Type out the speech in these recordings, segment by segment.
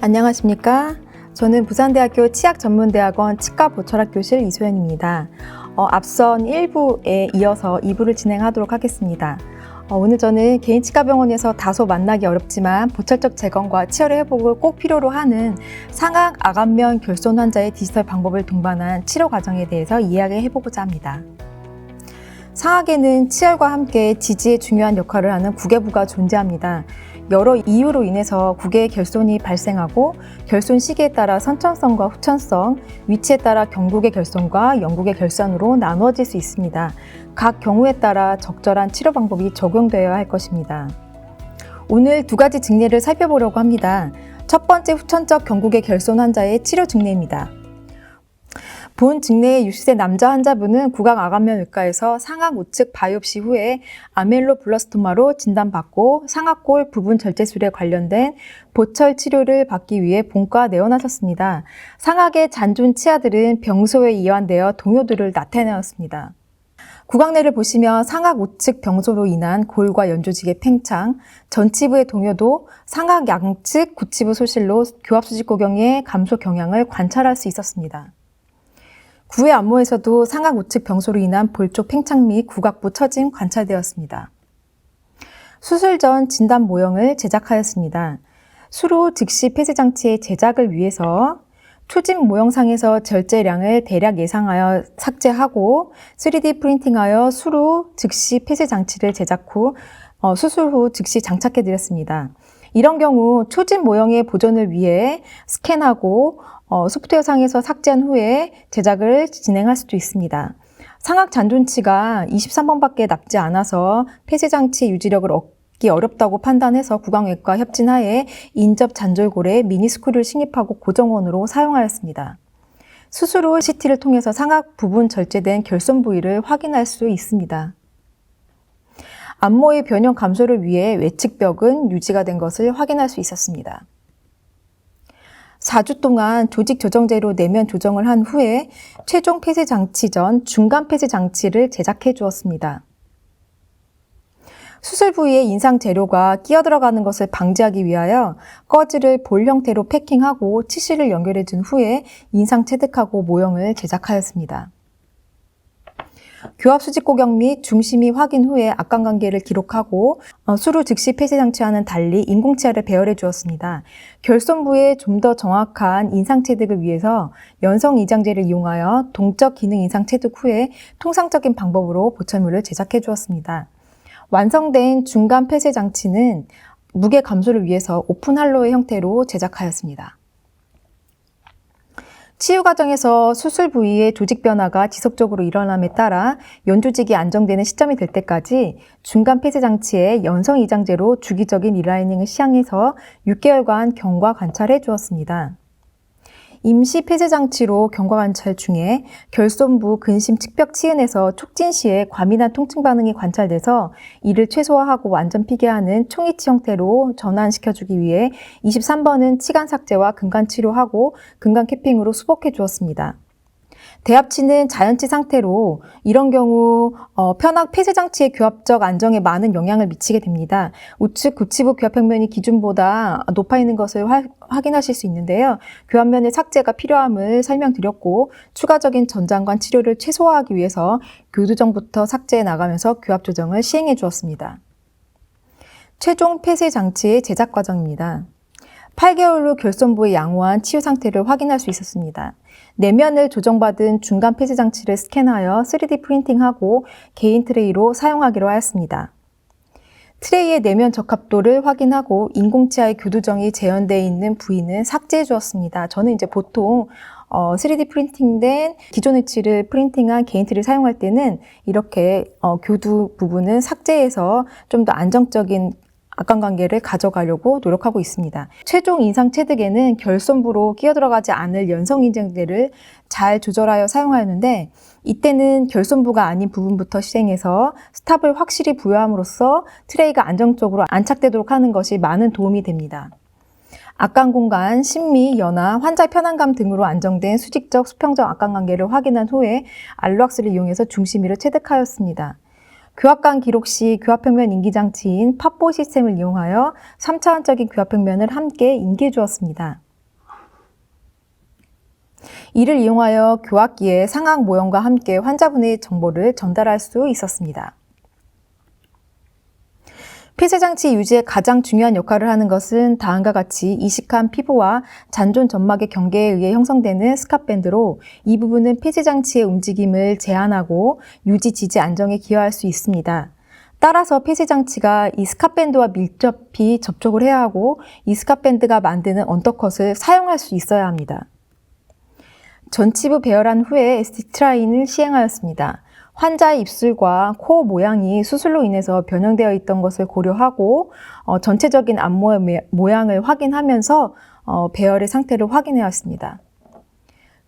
안녕하십니까? 저는 부산대학교 치약전문대학원 치과보철학교실 이소연입니다. 앞선 1부에 이어서 2부를 진행하도록 하겠습니다. 오늘 저는 개인 치과병원에서 다소 만나기 어렵지만 보철적 재건과 치열의 회복을 꼭 필요로 하는 상악 아간면 결손 환자의 디지털 방법을 동반한 치료 과정에 대해서 이야기해보고자 합니다. 상악에는 치열과 함께 지지에 중요한 역할을 하는 구개부가 존재합니다. 여러 이유로 인해서 구개의 결손이 발생하고 결손 시기에 따라 선천성과 후천성, 위치에 따라 경국의 결손과 영국의 결손으로 나누어질 수 있습니다. 각 경우에 따라 적절한 치료 방법이 적용되어야 할 것입니다. 오늘 두 가지 증례를 살펴보려고 합니다. 첫 번째, 후천적 경국의 결손 환자의 치료 증례입니다. 본 증례의 60세 남자 환자분은 구강아간면외과에서 상악 우측 바이옵시 후에 아멜로블러스토마로 진단받고 상악골 부분 절제술에 관련된 보철 치료를 받기 위해 본과 내원하셨습니다. 상악의 잔존 치아들은 병소에 이완되어 동요들을 나타내었습니다. 구강내를 보시면 상악 우측 병소로 인한 골과 연조직의 팽창, 전치부의 동요도 상악 양측 구치부 소실로 교합수직고경의 감소 경향을 관찰할 수 있었습니다. 구의 안모에서도 상악 우측 병소로 인한 볼쪽 팽창 및 구각부 처짐 관찰되었습니다. 수술 전 진단 모형을 제작하였습니다. 수로 즉시 폐쇄장치의 제작을 위해서 초집 모형상에서 절제량을 대략 예상하여 삭제하고 3D 프린팅하여 수로 즉시 폐쇄장치를 제작 후 수술 후 즉시 장착해 드렸습니다. 이런 경우 초집 모형의 보존을 위해 스캔하고 소프트웨어상에서 삭제한 후에 제작을 진행할 수도 있습니다. 상악 잔존치가 23번밖에 남지 않아서 폐쇄장치 유지력을 얻기 어렵다고 판단해서 구강외과 협진하에 인접 잔절골에 미니스크류를 식립하고 고정원으로 사용하였습니다. 수술 후 CT를 통해서 상악 부분 절제된 결손 부위를 확인할 수 있습니다. 안모의 변형 감소를 위해 외측벽은 유지가 된 것을 확인할 수 있었습니다. 4주 동안 조직 조정제로 내면 조정을 한 후에 최종 폐쇄 장치 전 중간 폐쇄 장치를 제작해 주었습니다. 수술 부위에 인상 재료가 끼어 들어가는 것을 방지하기 위하여 꺼즈를 볼 형태로 패킹하고 치실을 연결해 준 후에 인상 체득하고 모형을 제작하였습니다. 교합수직고경 및 중심이 확인 후에 악관관계를 기록하고 수루 즉시 폐쇄장치와는 달리 인공치아를 배열해 주었습니다. 결손부에 좀 더 정확한 인상체득을 위해서 연성이장제를 이용하여 동적 기능 인상체득 후에 통상적인 방법으로 보철물을 제작해 주었습니다. 완성된 중간 폐쇄장치는 무게 감소를 위해서 오픈 할로의 형태로 제작하였습니다. 치유 과정에서 수술 부위의 조직 변화가 지속적으로 일어남에 따라 연조직이 안정되는 시점이 될 때까지 중간 폐쇄 장치에 연성 이장제로 주기적인 리라이닝을 시향해서 6개월간 경과 관찰해 주었습니다. 임시 폐쇄 장치로 경과 관찰 중에 결손부 근심 측벽 치은에서 촉진 시에 과민한 통증 반응이 관찰돼서 이를 최소화하고 완전 피개하는 총이치 형태로 전환시켜주기 위해 23번은 치간 삭제와 근간 치료하고 근간 캐핑으로 수복해 주었습니다. 대합치는 자연치 상태로 이런 경우 편악 폐쇄 장치의 교합적 안정에 많은 영향을 미치게 됩니다. 우측 구치부 교합평면이 기준보다 높아 있는 것을 확인하실 수 있는데요. 교합면의 삭제가 필요함을 설명드렸고 추가적인 전장관 치료를 최소화하기 위해서 교두정부터 삭제해 나가면서 교합 조정을 시행해 주었습니다. 최종 폐쇄 장치의 제작 과정입니다. 8개월 후 결손부의 양호한 치유 상태를 확인할 수 있었습니다. 내면을 조정받은 중간 폐쇄 장치를 스캔하여 3D 프린팅하고 개인 트레이로 사용하기로 하였습니다. 트레이의 내면 적합도를 확인하고 인공치아의 교두정이 재현되어 있는 부위는 삭제해 주었습니다. 저는 이제 보통 3D 프린팅된 기존 위치를 프린팅한 개인 트레이를 사용할 때는 이렇게 교두 부분은 삭제해서 좀 더 안정적인 악관관계를 가져가려고 노력하고 있습니다. 최종 인상 체득에는 결손부로 끼어 들어가지 않을 연성 인장제를 잘 조절하여 사용하였는데 이때는 결손부가 아닌 부분부터 시행해서 스탑을 확실히 부여함으로써 트레이가 안정적으로 안착되도록 하는 것이 많은 도움이 됩니다. 악관 공간, 심미, 연화, 환자의 편안감 등으로 안정된 수직적, 수평적 악관관계를 확인한 후에 알로악스를 이용해서 중심위를 체득하였습니다. 교합관 기록 시 교합평면 인기장치인 팝보 시스템을 이용하여 3차원적인 교합평면을 함께 인계해 주었습니다. 이를 이용하여 교합기의 상악 모형과 함께 환자분의 정보를 전달할 수 있었습니다. 폐쇄장치 유지에 가장 중요한 역할을 하는 것은 다음과 같이 이식한 피부와 잔존 점막의 경계에 의해 형성되는 스카밴드로 이 부분은 폐쇄장치의 움직임을 제한하고 유지, 지지, 안정에 기여할 수 있습니다. 따라서 폐쇄장치가 이 스카밴드와 밀접히 접촉을 해야 하고 이 스카밴드가 만드는 언더컷을 사용할 수 있어야 합니다. 전치부 배열한 후에 에스티트라인을 시행하였습니다. 환자의 입술과 코 모양이 수술로 인해서 변형되어 있던 것을 고려하고 전체적인 앞모의 모양을 확인하면서 배열의 상태를 확인해왔습니다.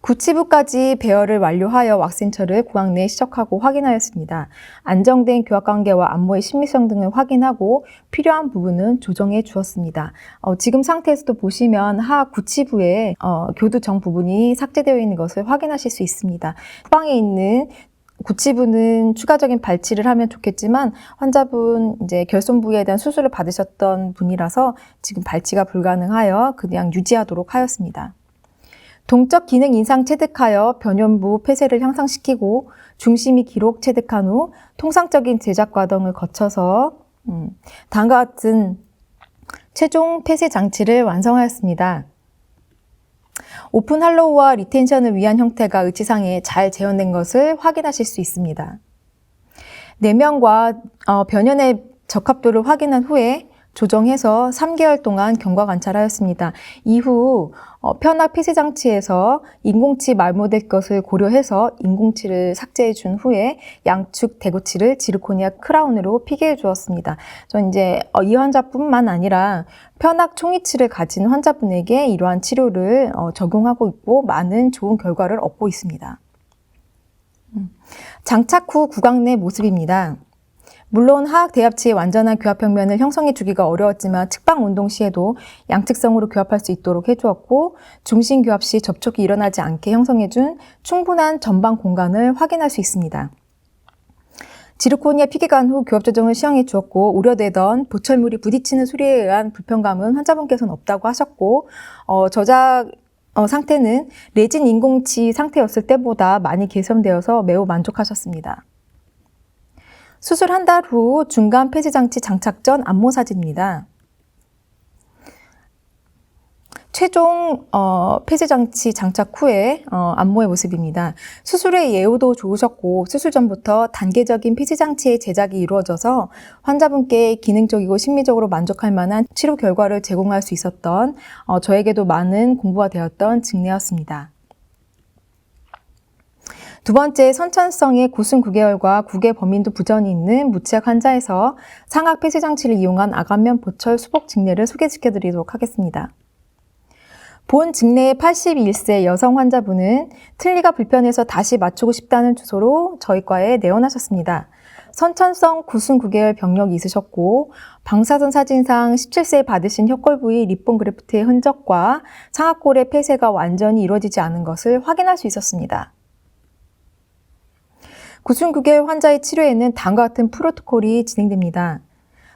구치부까지 배열을 완료하여 왁센처를 구강 내에 시적하고 확인하였습니다. 안정된 교합관계와 안모의 신미성 등을 확인하고 필요한 부분은 조정해 주었습니다. 지금 상태에서도 보시면 하 구치부에 교두정 부분이 삭제되어 있는 것을 확인하실 수 있습니다. 후방에 있는 구치부는 추가적인 발치를 하면 좋겠지만 환자분 이제 결손 부위에 대한 수술을 받으셨던 분이라서 지금 발치가 불가능하여 그냥 유지하도록 하였습니다. 동적 기능 인상 체득하여 변연부 폐쇄를 향상시키고 중심이 기록 체득한 후 통상적인 제작 과정을 거쳐서 다음과 같은 최종 폐쇄 장치를 완성하였습니다. 오픈 할로우와 리텐션을 위한 형태가 의치상에 잘 재현된 것을 확인하실 수 있습니다. 내면과 변연의 적합도를 확인한 후에 조정해서 3개월 동안 경과 관찰하였습니다. 이후 편악 폐쇄 장치에서 인공치 말모될 것을 고려해서 인공치를 삭제해 준 후에 양축 대구치를 지르코니아 크라운으로 피게해 주었습니다. 전 이제 이 환자뿐만 아니라 편악 총이치를 가진 환자분에게 이러한 치료를 적용하고 있고 많은 좋은 결과를 얻고 있습니다. 장착 후 구강 내 모습입니다. 물론 하악 대합치의 완전한 교합 평면을 형성해 주기가 어려웠지만 측방 운동 시에도 양측성으로 교합할 수 있도록 해주었고 중심 교합 시 접촉이 일어나지 않게 형성해 준 충분한 전방 공간을 확인할 수 있습니다. 지르코니아 피게간 후 교합 조정을 시행해 주었고 우려되던 보철물이 부딪히는 소리에 의한 불편감은 환자분께서는 없다고 하셨고 저작 상태는 레진 인공치 상태였을 때보다 많이 개선되어서 매우 만족하셨습니다. 수술 한 달 후 중간 폐쇄장치 장착 전 안모 사진입니다. 최종 폐쇄장치 장착 후의 안모의 모습입니다. 수술의 예후도 좋으셨고 수술 전부터 단계적인 폐쇄장치의 제작이 이루어져서 환자분께 기능적이고 심미적으로 만족할 만한 치료 결과를 제공할 수 있었던 저에게도 많은 공부가 되었던 직내였습니다. 두 번째, 선천성의 구순 9개월과 구개 범인도 부전이 있는 무치약 환자에서 상악 폐쇄 장치를 이용한 아간면 보철 수복 직내를 소개시켜 드리도록 하겠습니다. 본 직내의 81세 여성 환자분은 틀니가 불편해서 다시 맞추고 싶다는 주소로 저희 과에 내원하셨습니다. 선천성 구순 9개월 병력이 있으셨고 방사선 사진상 17세에 받으신 혀골 부위 립본 그래프트의 흔적과 상악골의 폐쇄가 완전히 이루어지지 않은 것을 확인할 수 있었습니다. 구순 9개월 환자의 치료에는 다음과 같은 프로토콜이 진행됩니다.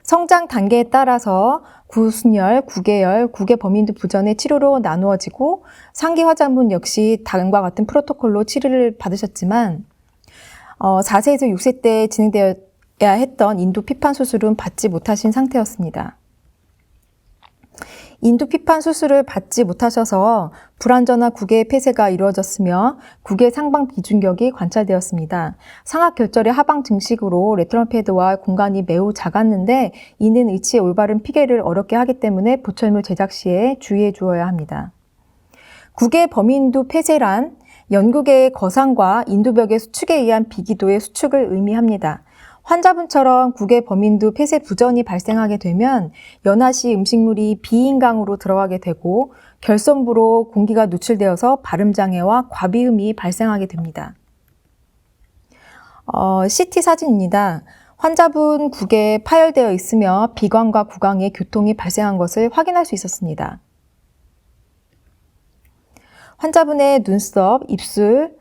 성장 단계에 따라서 구순열, 9개월, 구개 범인도 부전의 치료로 나누어지고 상기 환자분 역시 다음과 같은 프로토콜로 치료를 받으셨지만 4세에서 6세 때 진행되어야 했던 인도 피판 수술은 받지 못하신 상태였습니다. 인도 피판 수술을 받지 못하셔서 불완전한 구개의 폐쇄가 이루어졌으며 구개 상방 비중격이 관찰되었습니다. 상악 결절의 하방 증식으로 레터럴 패드와 공간이 매우 작았는데 이는 의치의 올바른 피개를 어렵게 하기 때문에 보철물 제작 시에 주의해 주어야 합니다. 구개 범인도 폐쇄란 연구개의 거상과 인두벽의 수축에 의한 비기도의 수축을 의미합니다. 환자분처럼 구개 범인도 폐쇄 부전이 발생하게 되면 연하시 음식물이 비인강으로 들어가게 되고 결손부로 공기가 누출되어서 발음장애와 과비음이 발생하게 됩니다. CT 사진입니다. 환자분 구개에 파열되어 있으며 비관과 구강에 교통이 발생한 것을 확인할 수 있었습니다. 환자분의 눈썹, 입술,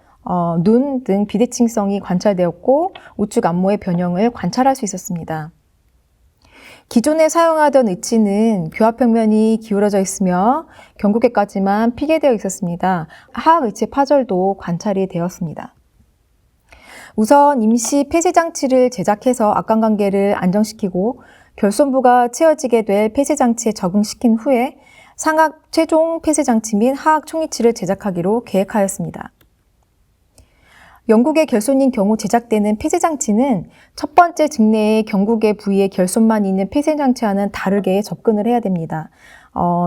눈 등 비대칭성이 관찰되었고 우측 안모의 변형을 관찰할 수 있었습니다. 기존에 사용하던 의치는 교합 평면이 기울어져 있으며 경구개까지만 피게되어 있었습니다. 하악 의치 파절도 관찰이 되었습니다. 우선 임시 폐쇄 장치를 제작해서 악관관계를 안정시키고 결손부가 채워지게 될 폐쇄 장치에 적응시킨 후에 상악 최종 폐쇄 장치 및 하악 총위치를 제작하기로 계획하였습니다. 영국의 결손인 경우 제작되는 폐쇄 장치는 첫 번째 직내의 경국의 부위에 결손만 있는 폐쇄 장치와는 다르게 접근을 해야 됩니다.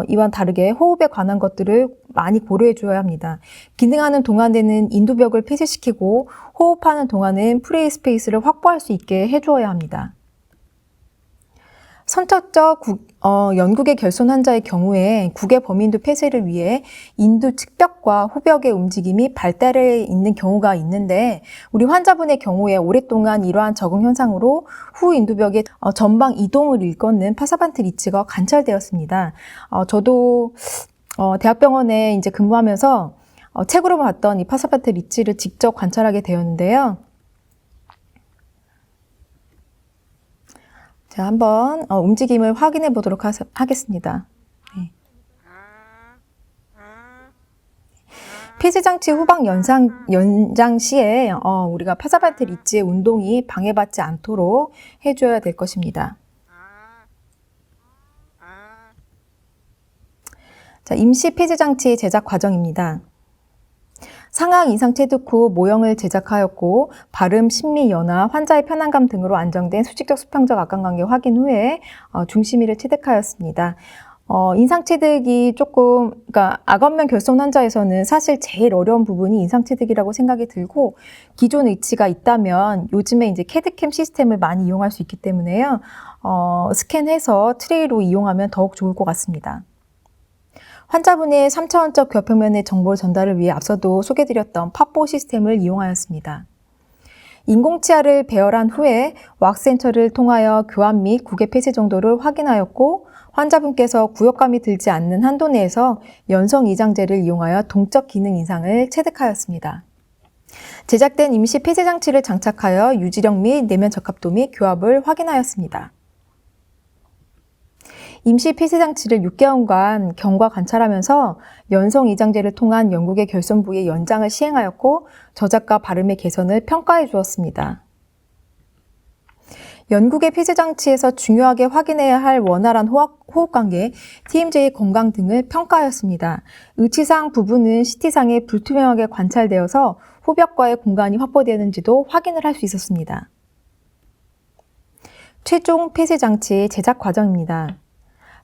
이와는 다르게 호흡에 관한 것들을 많이 고려해 줘야 합니다. 기능하는 동안에는 인두벽을 폐쇄시키고 호흡하는 동안은 프리 스페이스를 확보할 수 있게 해주어야 합니다. 선천적 연국의 결손 환자의 경우에 국의 범인두 폐쇄를 위해 인두 측벽과 후벽의 움직임이 발달해 있는 경우가 있는데 우리 환자분의 경우에 오랫동안 이러한 적응 현상으로 후 인두벽의 전방 이동을 일컫는 파사반트 리치가 관찰되었습니다. 저도 대학병원에 이제 근무하면서 책으로 봤던 이 파사반트 리치를 직접 관찰하게 되었는데요. 자, 한번 움직임을 확인해 보도록 하겠습니다. 네. 폐쇄 장치 후방 연장 시에 우리가 파사반트 리치의 운동이 방해받지 않도록 해줘야 될 것입니다. 자, 임시 폐쇄 장치의 제작 과정입니다. 상악 인상 체득 후 모형을 제작하였고 발음, 심미, 연화, 환자의 편안감 등으로 안정된 수직적 수평적 악관관계 확인 후에 중심위를 체득하였습니다. 인상 체득이 그러니까 악원면 결손 환자에서는 사실 제일 어려운 부분이 인상 체득이라고 생각이 들고 기존 의치가 있다면 요즘에 이제 캐드캠 시스템을 많이 이용할 수 있기 때문에요. 스캔해서 트레이로 이용하면 더욱 좋을 것 같습니다. 환자분의 3차원적 교합평면의 정보 전달을 위해 앞서도 소개드렸던 팝4 시스템을 이용하였습니다. 인공치아를 배열한 후에 왁센처를 통하여 교합 및 구개 폐쇄 정도를 확인하였고 환자분께서 구역감이 들지 않는 한도 내에서 연성 이장제를 이용하여 동적 기능 인상을 체득하였습니다. 제작된 임시 폐쇄 장치를 장착하여 유지력 및 내면 적합도 및 교합을 확인하였습니다. 임시 폐쇄 장치를 6개월간 경과 관찰하면서 연성 이장제를 통한 영국의 결손 부위의 연장을 시행하였고 저작과 발음의 개선을 평가해 주었습니다. 영국의 폐쇄 장치에서 중요하게 확인해야 할 원활한 호흡 관계, TMJ의 건강 등을 평가하였습니다. 의치상 부분은 CT상에 불투명하게 관찰되어서 후벽과의 공간이 확보되는지도 확인을 할 수 있었습니다. 최종 폐쇄 장치의 제작 과정입니다.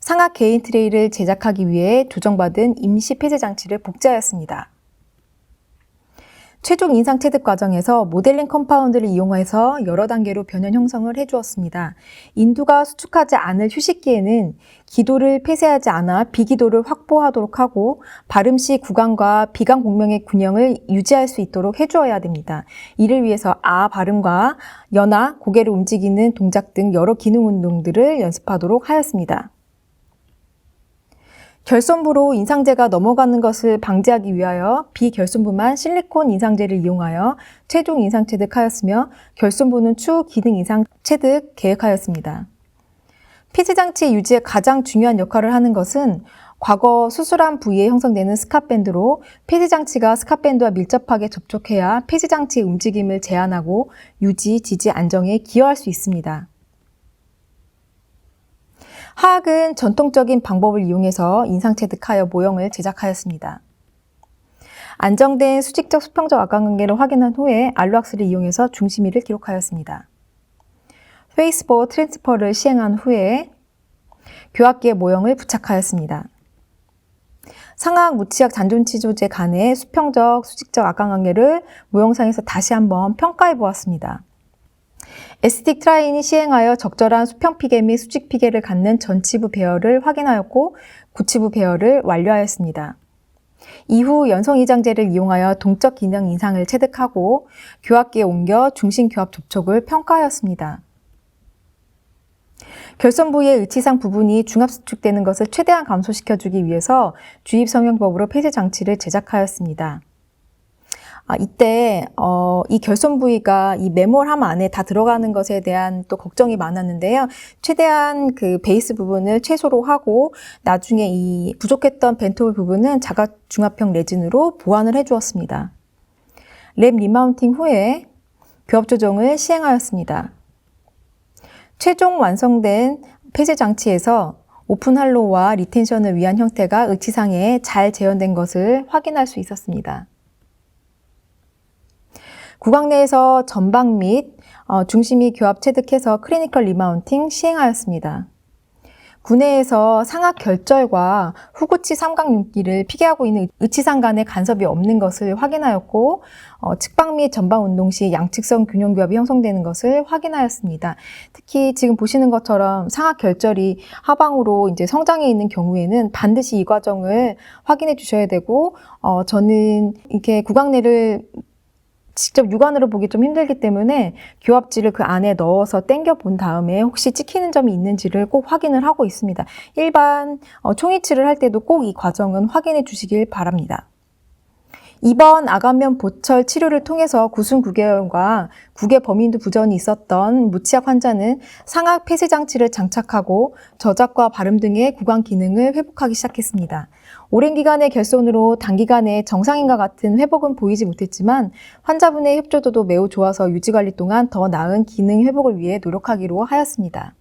상악 개인 트레이를 제작하기 위해 조정받은 임시 폐쇄 장치를 복제하였습니다. 최종 인상 체득 과정에서 모델링 컴파운드를 이용해서 여러 단계로 변형 형성을 해주었습니다. 인두가 수축하지 않을 휴식기에는 기도를 폐쇄하지 않아 비기도를 확보하도록 하고 발음 시 구강과 비강 공명의 균형을 유지할 수 있도록 해주어야 됩니다. 이를 위해서 아 발음과 연화, 고개를 움직이는 동작 등 여러 기능 운동들을 연습하도록 하였습니다. 결손부로 인상제가 넘어가는 것을 방지하기 위하여 비결손부만 실리콘 인상제를 이용하여 최종 인상 체득하였으며 결손부는 추후 기능 인상 체득 계획하였습니다. 폐쇄 장치 유지에 가장 중요한 역할을 하는 것은 과거 수술한 부위에 형성되는 스캇밴드로 폐쇄 장치가 스캇밴드와 밀접하게 접촉해야 폐쇄 장치의 움직임을 제한하고 유지, 지지, 안정에 기여할 수 있습니다. 하악은 전통적인 방법을 이용해서 인상 체득하여 모형을 제작하였습니다. 안정된 수직적 수평적 악관관계를 확인한 후에 알로악스를 이용해서 중심위를 기록하였습니다. 페이스보 트랜스퍼를 시행한 후에 교합기의 모형을 부착하였습니다. 상악 무치약 잔존치조제 간의 수평적 수직적 악관관계를 모형상에서 다시 한번 평가해 보았습니다. 에스틱 트라인이 시행하여 적절한 수평 피계 및 수직 피계를 갖는 전치부 배열을 확인하였고 구치부 배열을 완료하였습니다. 이후 연성 이장제를 이용하여 동적 기능 인상을 체득하고 교합기에 옮겨 중심 교합 접촉을 평가하였습니다. 결손 부위의 의치상 부분이 중압 수축되는 것을 최대한 감소시켜주기 위해서 주입 성형법으로 폐쇄 장치를 제작하였습니다. 이때 이 결손 부위가 이 매몰함 안에 다 들어가는 것에 대한 또 걱정이 많았는데요. 최대한 그 베이스 부분을 최소로 하고 나중에 이 부족했던 벤트홀 부분은 자가 중합형 레진으로 보완을 해주었습니다. 랩 리마운팅 후에 교합 조정을 시행하였습니다. 최종 완성된 폐쇄 장치에서 오픈 할로우와 리텐션을 위한 형태가 의치상에 잘 재현된 것을 확인할 수 있었습니다. 구강 내에서 전방 및 중심이 교합 체득해서 클리니컬 리마운팅 시행하였습니다. 구내에서 상악 결절과 후구치 삼각윤기를 피개하고 있는 의치상 간의 간섭이 없는 것을 확인하였고 측방 및 전방 운동 시 양측성 균형 교합이 형성되는 것을 확인하였습니다. 특히 지금 보시는 것처럼 상악 결절이 하방으로 이제 성장해 있는 경우에는 반드시 이 과정을 확인해 주셔야 되고 저는 이렇게 구강 내를 직접 육안으로 보기 좀 힘들기 때문에 교합지를 그 안에 넣어서 당겨 본 다음에 혹시 찍히는 점이 있는지를 꼭 확인을 하고 있습니다. 일반 총이치를 할 때도 꼭 이 과정은 확인해 주시길 바랍니다. 이번 아간면 보철 치료를 통해서 구순 구개염과 구개 범인도 부전이 있었던 무치약 환자는 상악 폐쇄 장치를 장착하고 저작과 발음 등의 구강 기능을 회복하기 시작했습니다. 오랜 기간의 결손으로 단기간에 정상인과 같은 회복은 보이지 못했지만 환자분의 협조도도 매우 좋아서 유지관리 동안 더 나은 기능 회복을 위해 노력하기로 하였습니다.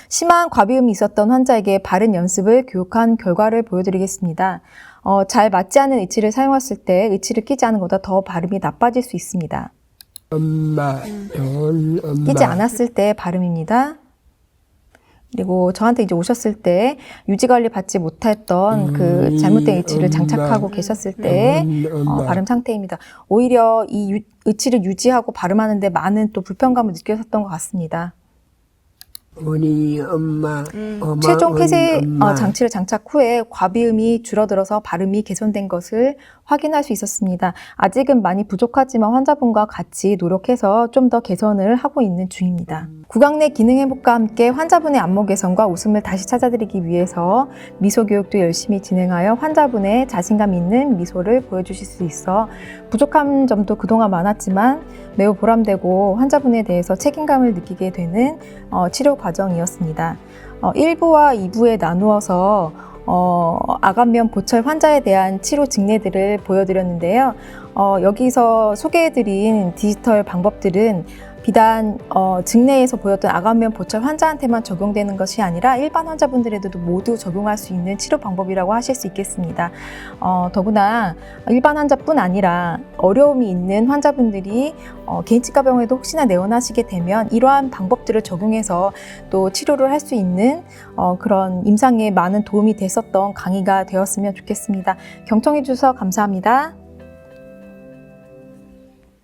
심한 과비음이 있었던 환자에게 바른 연습을 교육한 결과를 보여드리겠습니다. 잘 맞지 않는 의치를 사용했을 때 의치를 끼지 않은 것보다 더 발음이 나빠질 수 있습니다. 끼지 않았을 때 발음입니다. 그리고 저한테 이제 오셨을 때 유지관리 받지 못했던 그 잘못된 의치를 장착하고 계셨을 때 발음 상태입니다. 오히려 이 의치를 유지하고 발음하는데 많은 또 불편감을 느끼셨던 것 같습니다. 최종 폐쇄 장치를 장착 후에 과비음이 줄어들어서 발음이 개선된 것을 확인할 수 있었습니다. 아직은 많이 부족하지만 환자분과 같이 노력해서 좀 더 개선을 하고 있는 중입니다. 구강 내 기능 회복과 함께 환자분의 안목 개선과 웃음을 다시 찾아드리기 위해서 미소 교육도 열심히 진행하여 환자분의 자신감 있는 미소를 보여주실 수 있어 부족한 점도 그동안 많았지만 매우 보람되고 환자분에 대해서 책임감을 느끼게 되는 치료 과정이었습니다. 1부와 2부에 나누어서 아간면 보철 환자에 대한 치료 직례들을 보여드렸는데요. 여기서 소개해드린 디지털 방법들은 비단 직내에서 보였던 아간면 보철 환자한테만 적용되는 것이 아니라 일반 환자분들에도 모두 적용할 수 있는 치료 방법이라고 하실 수 있겠습니다. 더구나 일반 환자뿐 아니라 어려움이 있는 환자분들이 개인치과병원에도 혹시나 내원하시게 되면 이러한 방법들을 적용해서 또 치료를 할 수 있는 그런 임상에 많은 도움이 됐었던 강의가 되었으면 좋겠습니다. 경청해 주셔서 감사합니다.